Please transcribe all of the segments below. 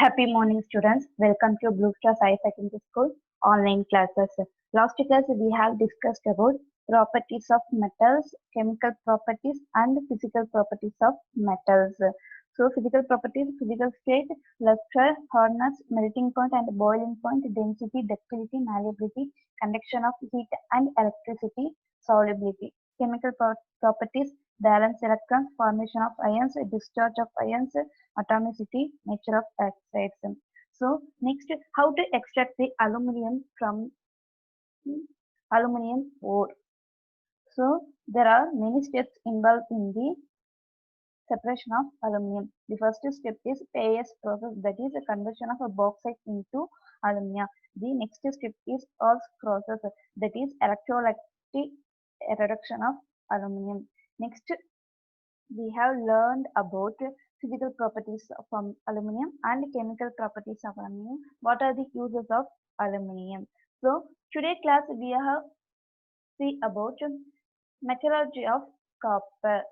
Happy morning, students. Welcome to Blue Star Science Secondary School online classes. Last class we have discussed about properties of metals, chemical properties, and physical properties of metals. So, physical properties, physical state, luster, hardness, melting point and boiling point, density, ductility, malleability, conduction of heat and electricity, solubility. Chemical properties, valence electrons, formation of ions, discharge of ions, atomicity, nature of oxides. So next, how to extract the aluminum from aluminum ore. So there are many steps involved in the separation of aluminum. The first step is AS process, that is a conversion of a bauxite into alumina. The next step is OS process, that is electrolytic reduction of aluminum. Next, we have learned about physical properties of aluminum and chemical properties of aluminum. What are the uses of aluminum? So today class we have see about metallurgy of copper.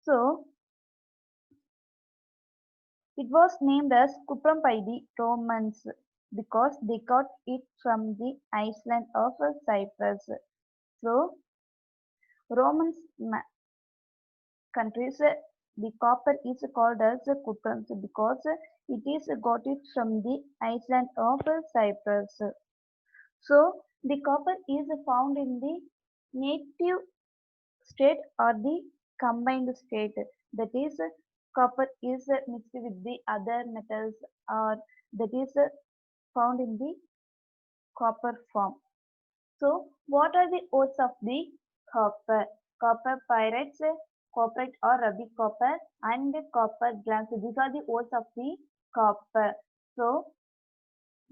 So it was named as cuprum by the Romans because they got it from the island of Cyprus. So Romans countries, the copper is called as cuprum because it is got it from the island of Cyprus. So the copper is found in the native state or the combined state. That is, copper is mixed with the other metals or that is found in the copper form. So what are the ores of the copper? Copper pyrites, copperite or ruby copper and copper glans. These are the ores of the copper. So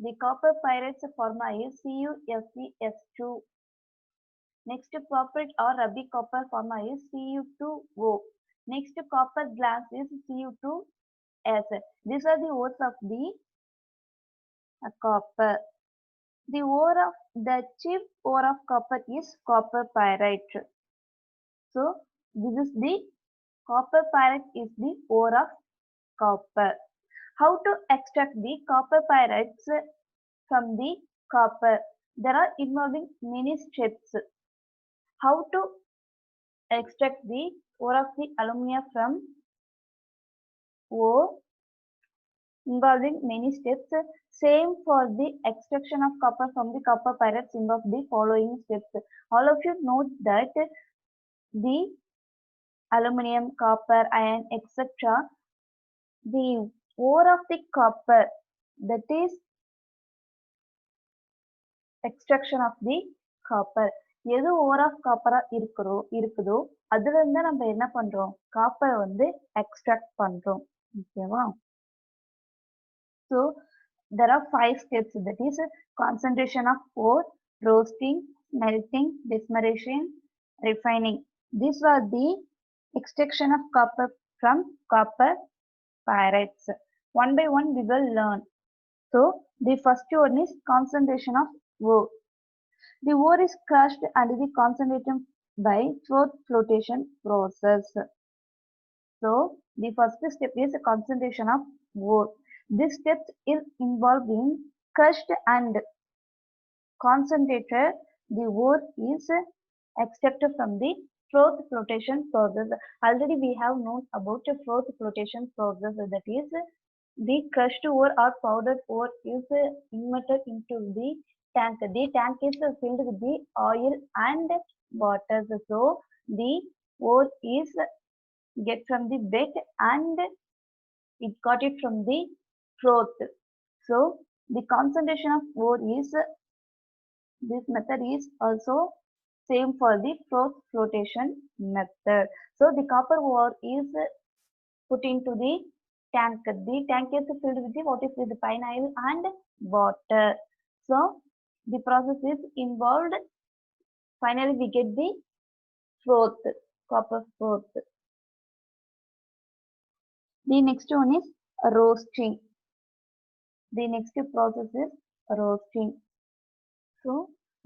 the copper pyrites formula is CuFeS2. Next copperite or ruby copper formula is Cu2O. Next copper glass is Cu2S. These are the ores of the copper. The chief ore of copper is copper pyrite. So this is the copper pyrite is the ore of copper. How to extract the copper pyrites from the copper? There are involving many steps. How to extract the ore of the alumina from ore involving many steps. Same for the extraction of copper from the copper pyrites involve the following steps. All of you note that the aluminum, copper, iron, etc. The ore of the copper, that is extraction of the copper. எது ore of copper இருக்குதோ அதுல இருந்து நம்ம என்ன பண்றோம், காப்பரை வந்து extract பண்றோம். ஓகேவா? So there are 5 steps, that is concentration of ore, roasting, melting, desmeration, refining. These are the extraction of copper from copper pyrites. One by one we will learn. So the first one is concentration of ore. The ore is crushed and is concentrated by froth flotation process. So the first step is concentration of ore. This step is involved in crushed and concentrated. The ore is extracted from the froth flotation process. Already we have known about the froth flotation process, that is the crushed ore or powdered ore is immersed into the tank. The tank is filled with the oil and water. So the ore is get from the bed and it got it from the froth. So the concentration of ore is, this method is also same for the froth flotation method. So the copper ore is put into the tank. The tank is filled with the what is with the pine oil and water. So the process is involved. Finally, we get the froth, copper froth. The next one is roasting. The next process is roasting. So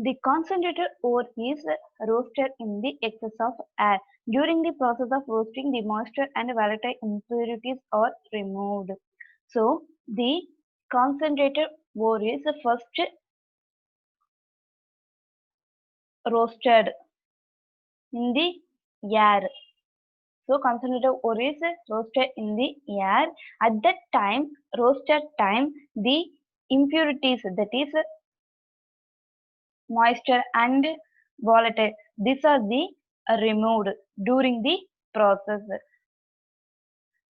the concentrated ore is roasted in the excess of air. During the process of roasting, the moisture and volatile impurities are removed. So the concentrated ore is first roasted in the air. So concentrated ore is roasted in the air. At that time, roasted time, the impurities, that is moisture and volatile, these are the removed during the process.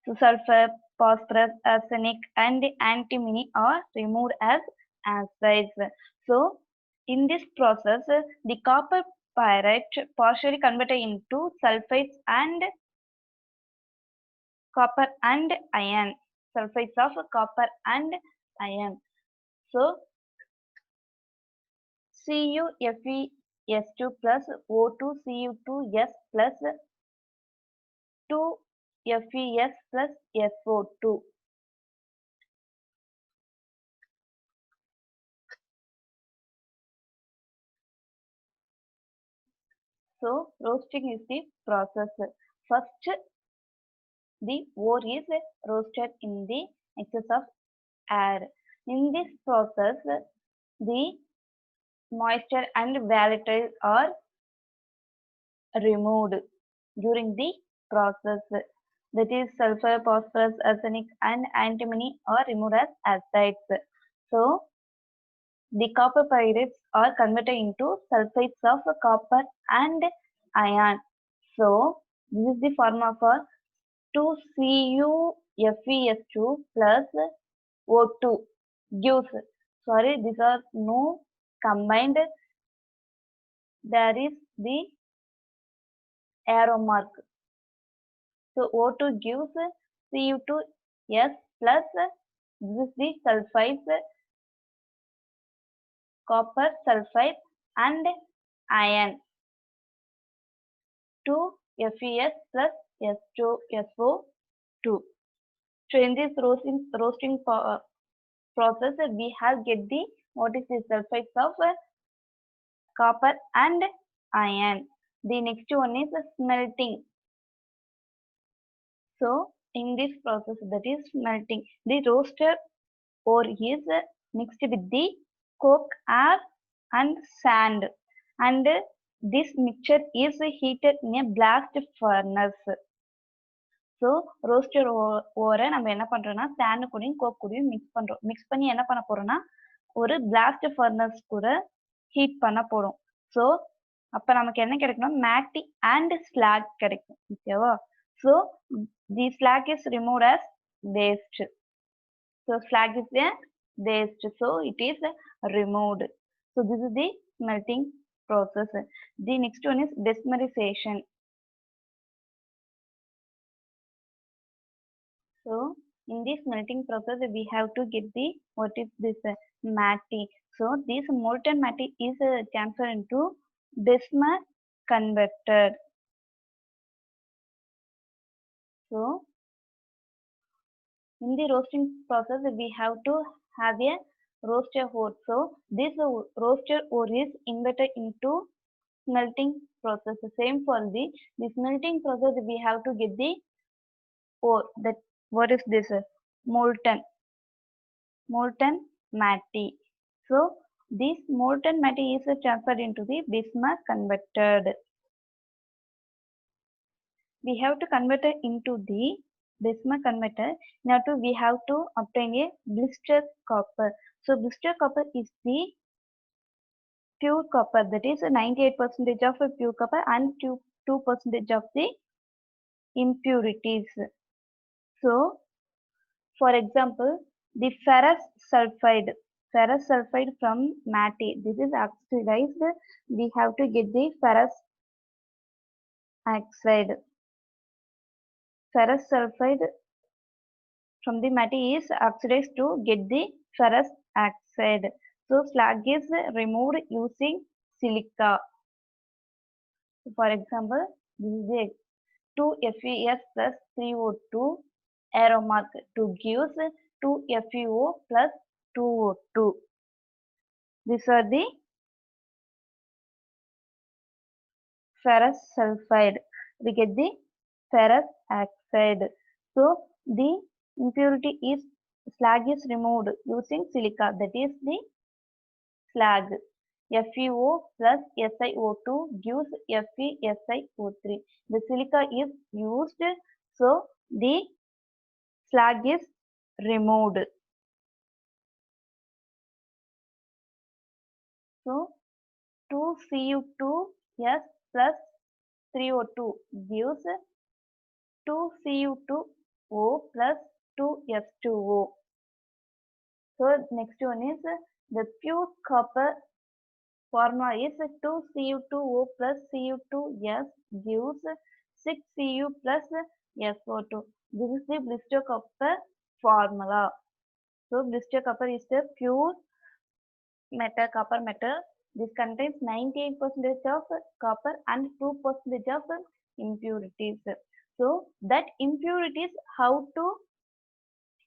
So sulfur, phosphorus, arsenic, and antimony are removed as acids. So in this process, the copper pyrite partially converted into sulfides and copper and iron. Sulfides of copper and iron. So CuFeS2 plus O2Cu2S plus 2FeS plus SO2. So roasting is the process. First, the ore is roasted in the excess of air. In this process, the moisture and volatile are removed during the process. That is sulfur, phosphorus, arsenic, and antimony are removed as acids. So the copper pyrites are converted into sulfides of copper and iron. So this is the formula for 2CuFeS2 plus O2 gives, sorry, these are no combined, there is the arrow mark. So O2 gives Cu2S plus, this is the sulfides, copper sulfide and iron, 2FeS plus S2, SO2. So in this roasting process, we have get the what is the sulfides of copper and iron. The next one is smelting. So in this process, that is smelting, the roaster ore is mixed with the coke, air and sand, and this mixture is heated in a blast furnace. So roasted ஓரை நம்ம என்ன பண்ணுறோம்னா sand கூடயும் Coke கூடயும் mix பண்ணி என்ன பண்ண போகிறோம்னா ஒரு பிளாஸ்ட் ஃபர்னஸ் கூட ஹீட் பண்ண போகிறோம். ஸோ அப்போ நமக்கு என்ன கிடைக்கணும், மேட்டி அண்ட் ஸ்லாக் கிடைக்கும். ஓகேவா? So the slag is remove as waste. So slag is a waste, so it is removed. So this is the smelting process. The next one is desmerization. So in this smelting process, we have to get the what is this matte. So this molten matte is transferred into Bessemer converter. So in the roasting process, we have to have a roaster ore. So this roaster ore is inverted into smelting process. Same for the smelting process, we have to get the ore. That what is this molten matte. So this molten matte is transferred into the Bismuth converted. We have to convert it into the Bismuth converter. Now we have to obtain a blister copper. So blister copper is the pure copper, that is 98% of pure copper and 2% of the impurities. So for example, the ferrous sulfide from matte, this is oxidized. We have to get the ferrous oxide. Ferrous sulfide from the matte is oxidized to get the ferrous oxide. So slag is removed using silica. For example, this is the 2FeS plus 3O2 arrow mark to gives 2FeO plus 2O2. These are the ferrous sulfide. We get the ferrous oxide. So the impurity is slag is removed using silica, that is the slag. FeO plus SiO2 gives FeSiO3. The silica is used, so the slag is removed. So 2Cu2S plus 3O2 gives 2Cu2O plus 2S2O. So next one is the pure copper formula is 2Cu2O plus Cu2S gives 6Cu plus SO2. This is the blister copper formula. So blister copper is the pure metal, copper metal. This contains 98% of copper and 2% of impurities. So that impurities how to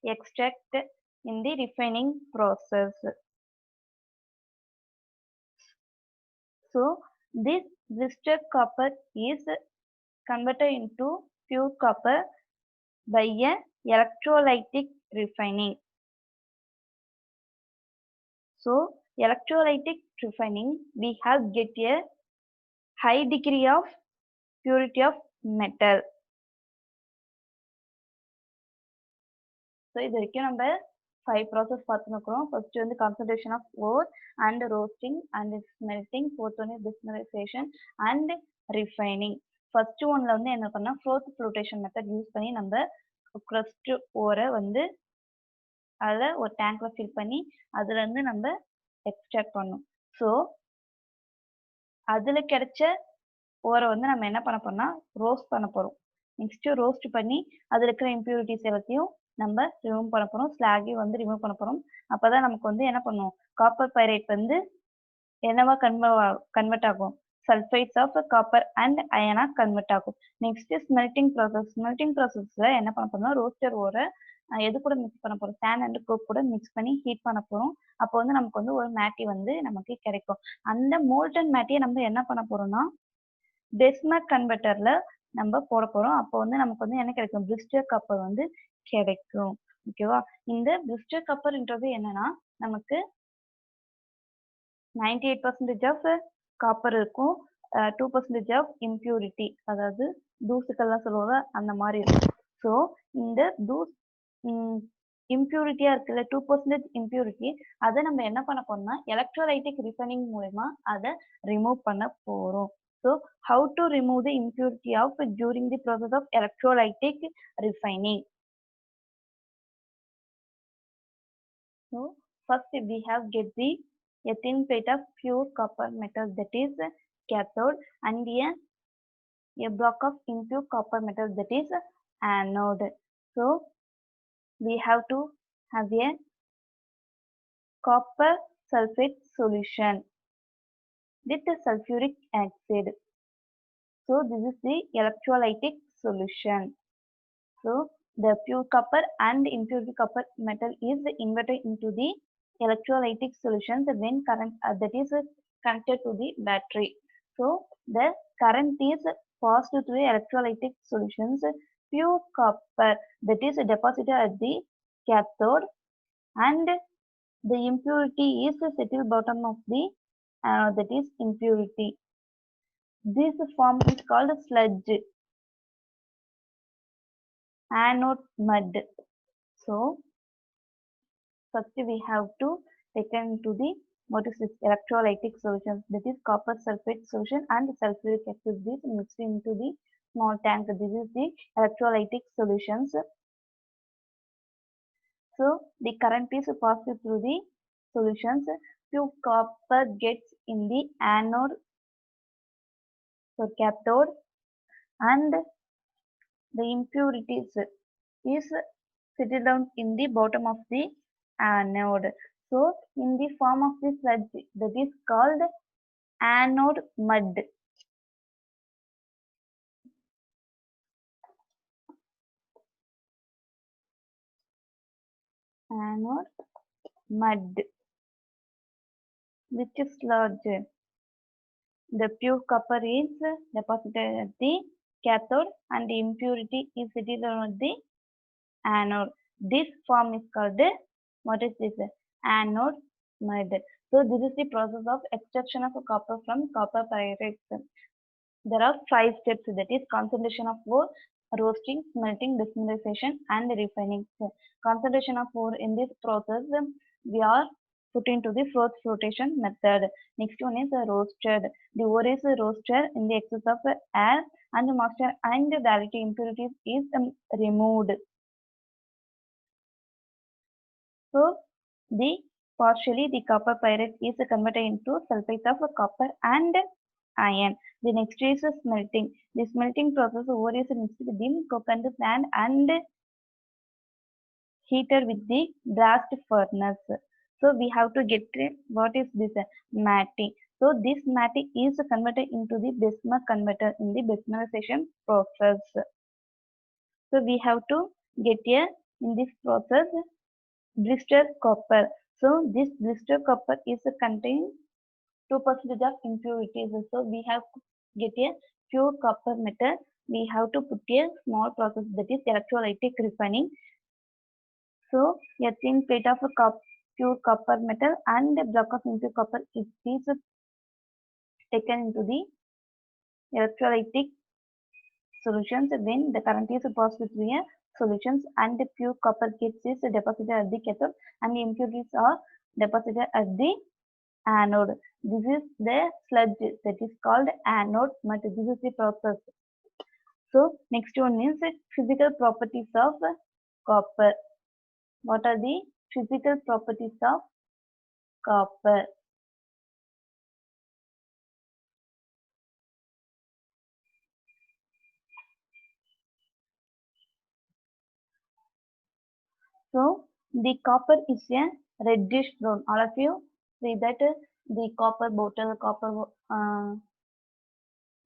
extract in the refining process. So this blister copper is converted into pure copper by a electrolytic refining. So electrolytic refining, we have get a high degree of purity of metal. So இது வரைக்கும் நம்ம 5 process பார்த்துருக்கிறோம். First வந்து concentration of ore and roasting and smelting. Fourth one is demineralization and refining. First oneல வந்து என்ன பண்ணா fourth flotation method use பண்ணி நம்ம crushed ore வந்து அதை ஒரு டேங்க்ல ஃபில் பண்ணி அதுல இருந்து நம்ம எக்ஸ்ட்ராக்ட் பண்ணோம். ஸோ அதுல கிடைச்ச ஓரை வந்து நம்ம என்ன பண்ண போறோம்னா ரோஸ்ட் பண்ண போறோம். நெக்ஸ்ட் ரோஸ்ட் பண்ணி அதுல இருக்கிற இம்பியூரிட்டிஸ் எல்லாத்தையும் நம்ம ரிமூவ் பண்ண போறோம். ஸ்லாகையும் வந்து ரிமூவ் பண்ண போறோம். அப்பதான் நமக்கு வந்து என்ன பண்ணும், காப்பர் பைரைட் வந்து என்னவா கன்வெர்ட் ஆகும், சல்ஃபைட்ஸ் ஆஃப் காப்பர் அண்ட் அயனா கன்வெர்ட் ஆகும். Next smelting process. ஸ்மெல்டிங் ப்ராசஸ்ல என்ன பண்ண போறோம்னா ரோஸ்டர் ஓரை எது கூட மிக்ஸ் பண்ண போறோம், சாண்ட் அண்ட் கோக் கூட மிக்ஸ் பண்ணி ஹீட் பண்ண போறோம். அப்போ வந்து நமக்கு வந்து ஒரு மேட்டி வந்து நமக்கு கிடைக்கும். அந்த மோல்டன் மேட்டியை நம்ம என்ன பண்ண போறோம்னா பெஸ்மர் கன்வெர்ட்டர்ல நம்ம போட போறோம். அப்போ வந்து நமக்கு வந்து என்ன கிடைக்கும், பிளிஸ்டர் கப்பர் வந்து கிடைக்கும். ஓகேவா. இந்த பிளிஸ்டர் கப்பர்ன்றது என்னன்னா நமக்கு 98% ஆஃப் காப்பர் இருக்கும், 2% ஆஃப் இம்பியூரிட்டி, அதாவது தூசுக்கள்லாம் சொல்லுவாங்க அந்த மாதிரி இருக்கும். ஸோ இந்த இம்பியூரிட்டியா இருக்குல்ல 2% இம்பியூரிட்டி, அதை நம்ம என்ன பண்ண போறோம்னா எலக்ட்ரோலைட்டிக் ரிஃபைனிங் மூலமா அதை ரிமூவ் பண்ண போறோம். So how to remove the impurity of during the process of electrolytic refining? So first we have get a thin plate of pure copper metal, that is cathode, and a block of impure copper metal, that is anode. So we have to have a copper sulfate solution with sulfuric acid. So this is the electrolytic solution. So the pure copper and impure copper metal is inverted into the electrolytic solutions when current that is connected to the battery. So the current is passed through the electrolytic solutions. Pure copper that is deposited at the cathode and the impurity is settled bottom of the that is impurity. This form is called sludge, anode mud. So first we have to take into the what is this electrolytic solution, that is copper sulfate solution and sulfuric acid. This mixed into the small tank. This is the electrolytic solutions. So the current is passed through the solutions. Pure copper gets in the anode, so cathode, and the impurities is settled down in the bottom of the anode. So in the form of this sludge, that is called anode mud. Anode mud. Which sludge? The pure copper is deposited at the cathode and the impurity is settled on the anode. This form is called what is this? Anode mud. So this is the process of extraction of copper from copper pyrites. There are 5 steps, that is concentration of ore, roasting, smelting, demineralization and refining. So, concentration of ore in this process we are put into the froth flotation method. Next one is roasted. The ore is roasted in the excess of air and moisture and variety impurities is removed. So the partially the copper pyrite is converted into sulfate of copper and iron. The next is smelting. The smelting process ore is mixed with the coconut sand and heated with the blast furnace. So we have to get what is this matting. So this matting is converted into the Bismuth converter in the bismuthization process. So we have to get here in this process blister copper. So this blister copper is contain 2% of impurities. So we have to get a pure copper metal. We have to put a small process, that is electrolytic refining. So a thin plate of a pure copper metal and a block of impure copper is taken into the electrolytic solutions when the current is passed through a solutions and the pure copper gets is deposited at the cathode and the impurities are deposited at the anode. This is the sludge that is called anode mud. This is the process. So next one is physical properties of copper. What are the physical properties of copper? So the copper is a reddish brown. All of you see that the copper bottle, copper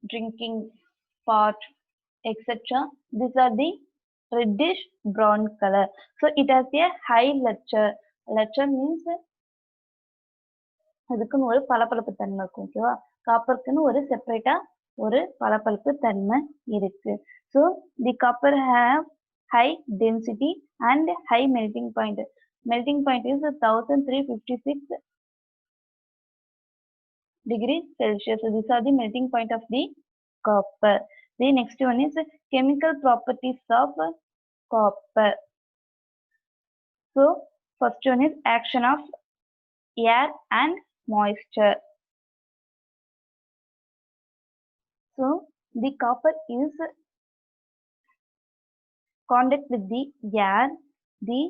drinking pot, etc. These are the reddish brown color. So it has a high lecture. Lecture means அதுக்குன்னு ஒரு பளபளப்பு தன்மை இருக்கும். ஓகேவா? காப்பருக்குன்னு ஒரு செப்பரேட்டா ஒரு பளபளப்பு தன்மை இருக்கு. So the copper have high density and high melting point. Melting point is 1356 degrees Celsius. So these are the melting point of the copper. The next one is chemical properties of copper. So first one is action of air and moisture. So the copper is contact with the air. The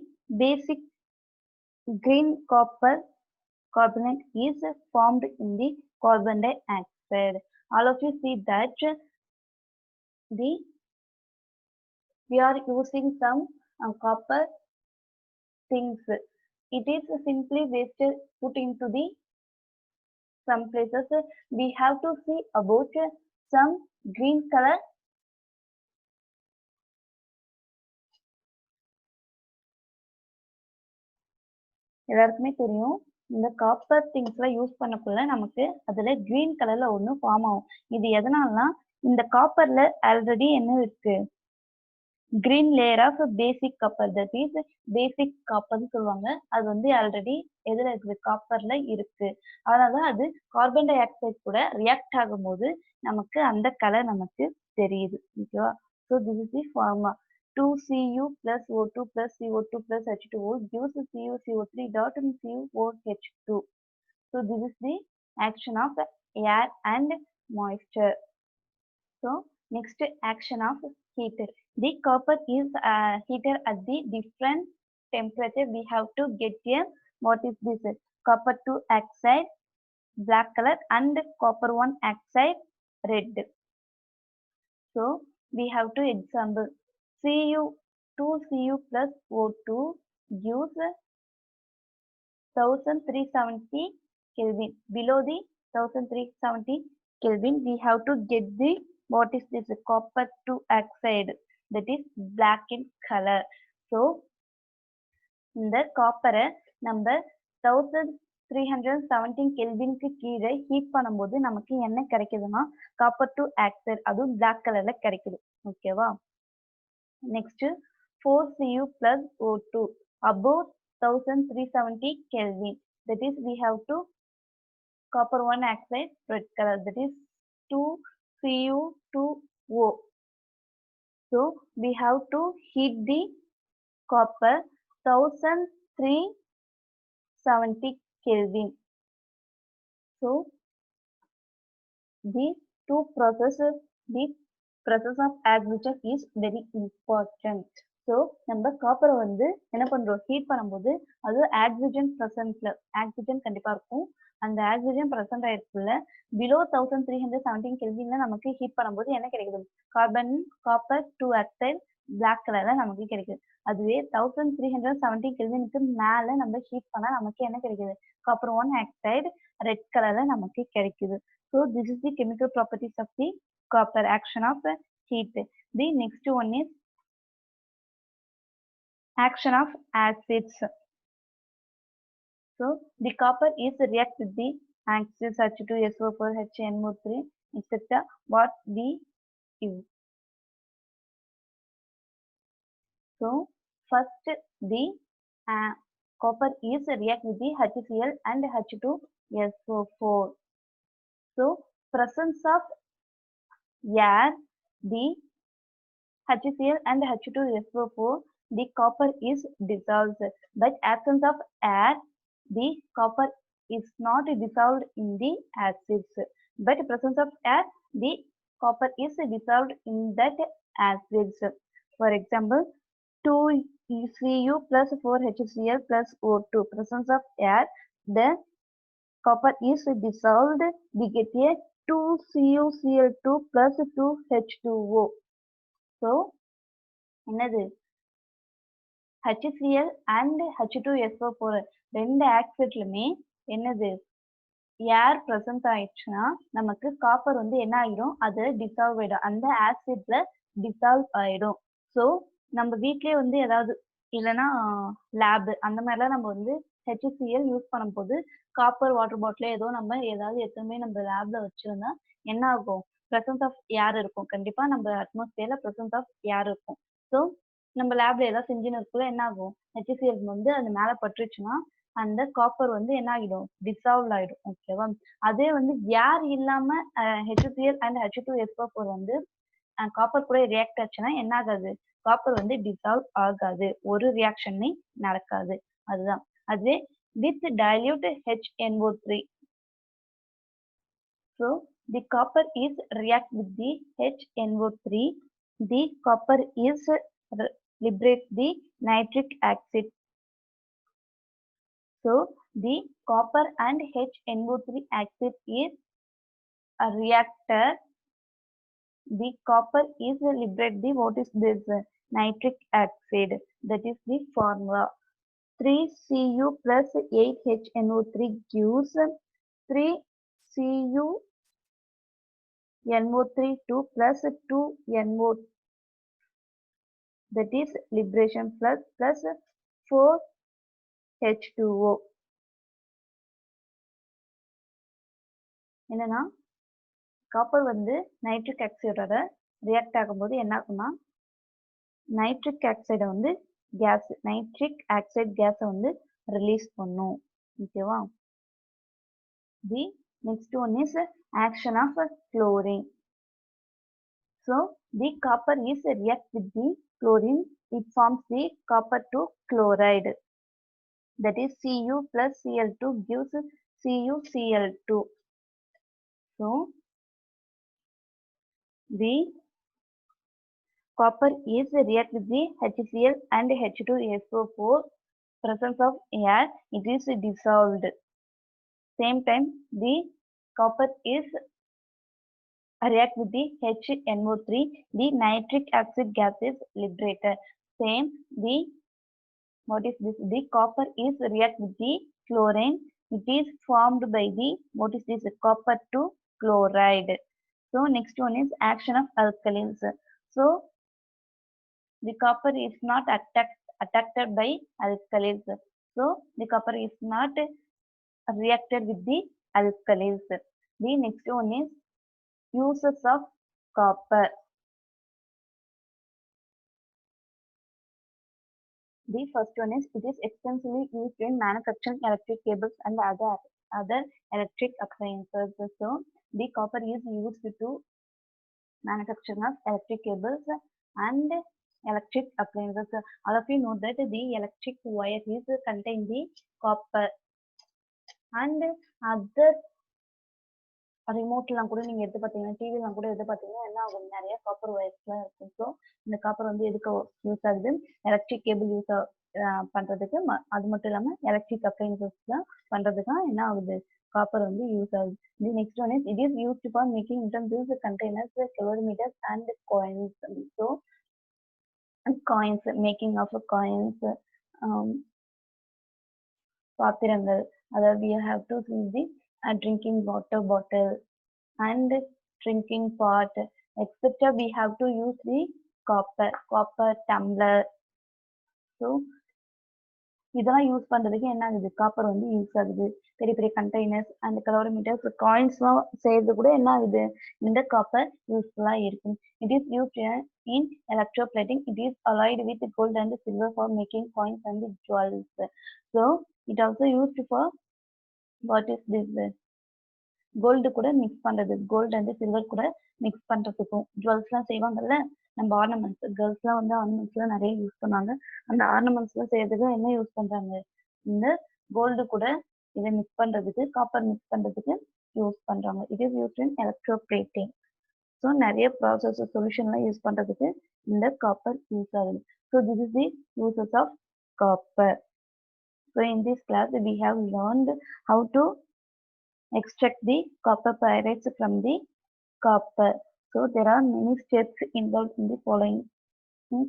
basic green copper carbonate is formed in the carbon dioxide. All of you see that we are using some copper things. It is simply wasted put into the some places. We have to see about some green color. எல்லாருக்குமே தெரியும் இந்த copper திங்ஸ்லாம் use பண்ணக்குள்ள நமக்கு அதுல green கலர்ல ஒன்று form ஆகும். இது எதனாலனா இந்த காப்பர்ல ஆல்ரெடி என்ன இருக்கு, green layer of basic copper, that is basic காப்பர்னு சொல்லுவாங்க. அது வந்து ஆல்ரெடி எதுல இருக்குது, காப்பர்ல இருக்கு. அதனால அது கார்பன் டை ஆக்சைடு கூட ரியாக்ட் ஆகும்போது நமக்கு அந்த கலர் நமக்கு தெரியுது. ஓகேவா? So this is the pharma 2Cu plus O2 plus CO2 plus H2O gives CuCO3 dot and CuOH2. So this is the action of air and moisture. So next action of heat. The copper is heated at the different temperature. We have to get here what is this, copper 2 oxide black color and copper 1 oxide red. So we have to example Cu plus O2 gives 1370 Kelvin. Below the 1370 Kelvin, we have to get the what is this, copper 2 oxide, that is black in color. So இந்த காப்பரை நம்ம 1317 கெல்வினுக்கு கீழே heat பண்ணும்போது நமக்கு என்ன கிடைக்குதுன்னா copper 2 oxide, அதுவும் black கலர்ல கிடைக்குது. ஓகேவா? Next 4Cu plus O2 above 1370 Kelvin. That is, we have to copper 1 oxide red color, that is 2Cu2O. So we have to heat the copper 1370 Kelvin. So the two processes, the process of admixture is very important. So நம்ம காப்பரை வந்து என்ன பண்றோம், heat பண்ணும்போது அது oxygen ப்ரெசன்ட்ல oxygen கண்டிப்பா இருக்கும். அந்த oxygen present ஆயிருக்குள்ள below 1317 கெல்வின்ல நமக்கு ஹீட் பண்ணும்போது என்ன கிடைக்குது, காப்பர் 2 ஆக்சைடு பிளாக் கலர்ல நமக்கு கிடைக்குது. அதுவே 1317 கெல்வினுக்கு மேல நம்ம ஹீட் பண்ணா நமக்கு என்ன கிடைக்குது, காப்பர் 1 ஆக்சைடு ரெட் கலர்ல நமக்கு கிடைக்குது. So this is the chemical properties of the copper, action of heat. The next one is action of acids. So the copper is react with the acids H2SO4, HNO3, etc. What we use. So first the copper is react with the HCl and H2SO4. So presence of air, the HCl and H2SO4, the copper is dissolved. But absence of air, the copper is not dissolved in the acids. But presence of air, the copper is dissolved in that acids. For example, 2Cu plus 4HCl plus O2. Presence of air, the copper is dissolved. We get a 2CuCl2 plus 2H2O. So, என்னது HCl and H2SO4 ரெண்டு ஆக்சைட்லுமே என்னது ஏர் present ஆயிடுச்சுன்னா நமக்கு copper வந்து என்ன ஆயிடும், அது dissolve ஆயிடும், அந்த ஆசிட்ல டிசால்வ் ஆயிடும். ஸோ நம்ம வீட்லயே வந்து ஏதாவது இல்லைன்னா லேப் அந்த மாதிரிலாம் நம்ம வந்து HCl யூஸ் பண்ணும்போது காப்பர் வாட்டர் பாட்டில் ஏதோ நம்ம ஏதாவது எதுவுமே நம்ம லேப்ல வச்சிருந்தா என்ன ஆகும், ப்ரெசன்ஸ் ஆஃப் ஏர் இருக்கும். கண்டிப்பா நம்ம அட்மாஸ்பியர்ல ப்ரெசன்ஸ் ஆஃப் ஏர் இருக்கும். ஸோ நம்ம லேப்ல ஏதாவது செஞ்சுன்னு இருக்குள்ள என்ன ஆகும், HCl வந்து அது மேல பட்டுருச்சுன்னா அந்த காப்பர் வந்து என்ன ஆகிடும், டிசால்வ் ஆயிடும். ஓகேவா. அதே வந்து ஏர் இல்லாம HCl அண்ட் H2SO4 வந்து காப்பர் கூட ரியாக்ட் ஆச்சுன்னா என்ன ஆகாது, காப்பர் வந்து டிசால்வ் ஆகாது, ஒரு ரியாக்ஷனே நடக்காது. அதுதான். அதுவே with dilute HNO3. So the copper is react with the HNO3. The copper is liberate the nitric acid. So the copper and HNO3 acid is a reactor. The copper is liberate the, what is this, nitric acid. That is the formula. 3Cu plus 8HNO3 gives 3CuNO3 2 plus 2NO, that is liberation plus 4H2O. என்னன்னா copper வந்து nitric ஆக்சைடோட react ஆகும்போது என்ன ஆகும்னா nitric ஆக்சைடை வந்து case, nitric oxide கேஸை வந்து release பண்ணும். ஓகேவா. The next one is action of chlorine. So the copper is react with the chlorine. It forms the copper 2 chloride. That is Cu plus Cl2 gives CuCl2. So the copper is react with the HCl and H2SO4. Presence of air, it is dissolved. Same time the copper is react with the HNO3. The nitric acid gas is liberated. Same the, what is this, the copper is react with the chlorine. It is formed by the, what is this, copper 2 chloride. So next one is action of alkalines. So the copper is not attacked by alkalis. So the copper is not reacted with the alkalis. The next one is uses of copper. The first one is it is extensively used in manufacturing electric cables and other electric appliances. So the copper is used to manufacturing of electric cables and electric appliances. All of you know that the electric wire is contain the copper and other ரிமோட்லாம் கூட நீங்க எடுத்து பார்த்தீங்கன்னா, டிவிலாம் கூட எடுத்து பார்த்தீங்கன்னா என்ன ஆகும்? நிறைய காப்பர் ஒயர்ஸ்லாம் இருக்கும். ஸோ இந்த காப்பர் வந்து எதுக்கு யூஸ் ஆகுது? எலக்ட்ரிக் கேபிள் யூஸ் பண்றதுக்கு, அது மட்டும் இல்லாம எலக்ட்ரிக் அப்ளையன்சஸ்லாம் பண்றதுக்கு என்ன ஆகுது? காப்பர் வந்து யூஸ் ஆகுது. The next one is it is used for making utensils, containers, kilometres and coins. So coins, making of coins, பாத்திரங்கள், அதாவது we have to see the drinking water bottle and drinking pot, etc. We have to use the copper tumbler. So இதெல்லாம் use பண்றதுக்கு என்ன ஆகுது? Copper வந்து use ஆகுது. பெரிய பெரிய கண்டெய்னர்ஸ் அண்ட் கிலோமீட்டர்ஸ், காயின்ஸ்லாம் செய்யறது கூட என்ன ஆகுது? இந்த காப்பர் யூஸ்ஃபுல்லா இருக்கும். It is used in electroplating. It is alloyed with gold and silver for making coins and jewels. So it also used for what is this? Gold கூட மிக்ஸ் பண்றது, gold and silver கூட mix பண்றதுக்கும், ஜுவல்ஸ்லாம் செய்வாங்கல்ல, நம்ம ornaments, கேர்ள்ஸ்லாம் வந்து ஆர்னமெண்ட்ஸ்லாம் நிறைய use பண்ணாங்க. அந்த ஆர்னமெண்ட்ஸ்லாம் செய்யறதுக்கு என்ன யூஸ் பண்றாங்க? இந்த கோல்டு கூட இதை மிக்ஸ் பண்றதுக்கு, காப்பர் மிக்ஸ் பண்றதுக்கு யூஸ் பண்றாங்க. It is used in electroplating. So நிறைய ப்ராசஸ் சொல்யூஷன்லாம் யூஸ் பண்றதுக்கு இந்த காப்பர் யூஸ் ஆகுது. So this is the uses of copper. So in this class we have learned how to extract the copper pyrites from the copper. So there are many steps involved in the following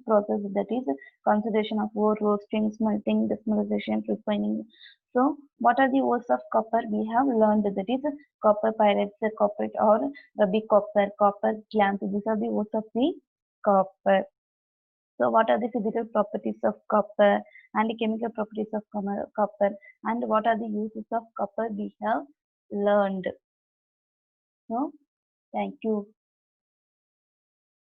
process, that is concentration of ore, roasting, smelting, desmineralization, refining. So what are the ores of copper? We have learned that is copper pyrites, copper or ruby copper, copper glands. These are the ores of the copper. So what are the physical properties of copper and chemical properties of copper, and what are the uses of copper we have learned. So thank you.